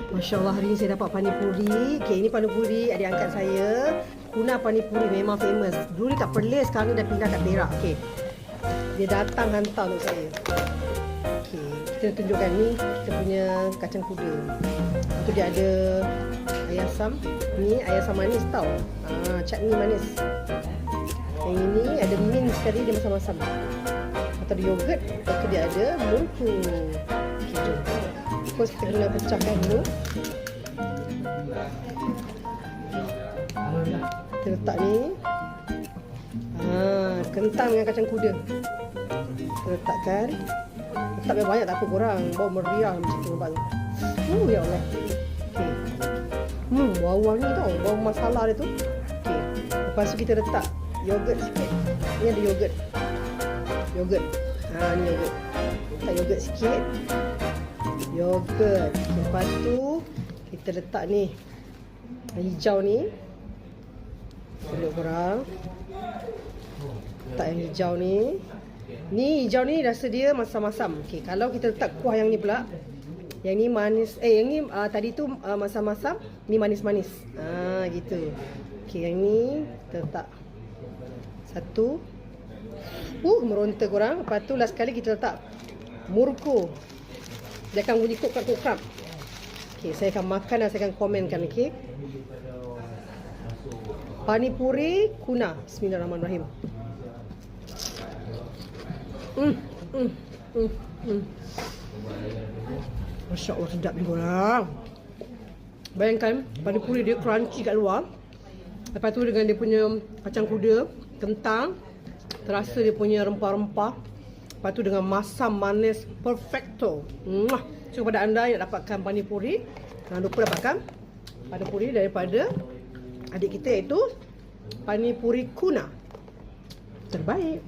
Masya Allah, hari ni saya dapat panipuri. Okay, ini panipuri adik angkat saya. Kuna panipuri memang famous. Dulu kat Perlis, sekarang ni dah pindah kat Perak. Okay, dia datang hantar untuk saya. Okay, kita tunjukkan ni kita punya kacang kuda. Lepas tu dia ada ayam asam. Ni ayam asam manis tau. Chutney manis. Yang ini ada mint sekali, dia masam-masam. Atau ada yogurt. Lepas tu dia ada mungku. Okay, jom. Terus kita kena pecahkan dulu. Kita letak ni. Kentang dengan kacang kuda. Kita letakkan. Letak banyak tak apa korang. Bau meriah macam tu, nampak tu. Ya Allah. Okay. Bau ni tau. Bau masala dia tu. Okay. Lepas tu kita letak yogurt sikit. Ni ada yogurt. Yogurt. Ni yogurt. Letak yogurt sikit. Yogurt. Lepas tu kita letak ni hijau ni. Tengok korang. Letak yang hijau ni. Ni hijau ni rasa dia masam-masam. Okey, kalau kita letak kuah yang ni pula. Yang ni manis. Yang ni tadi tu masam-masam, ni manis-manis. Gitu. Okey, yang ni kita letak satu. Meronta korang. Lepas tu last kali kita letak murko. Dia akan bunyi kokak-kokak. Okay, saya akan makan dan saya akan komenkan. Okay, panipuri kuna. Bismillahirrahmanirrahim. Masya Allah, sedap ni korang. Bayangkan panipuri dia crunchy kat luar. Lepas tu dengan dia punya kacang kuda, kentang, terasa dia punya rempah-rempah. Lepas tu dengan masam manis perfecto. So kepada anda yang dapatkan panipuri, jangan lupa dapatkan panipuri daripada adik kita, iaitu panipuri kuna. Terbaik.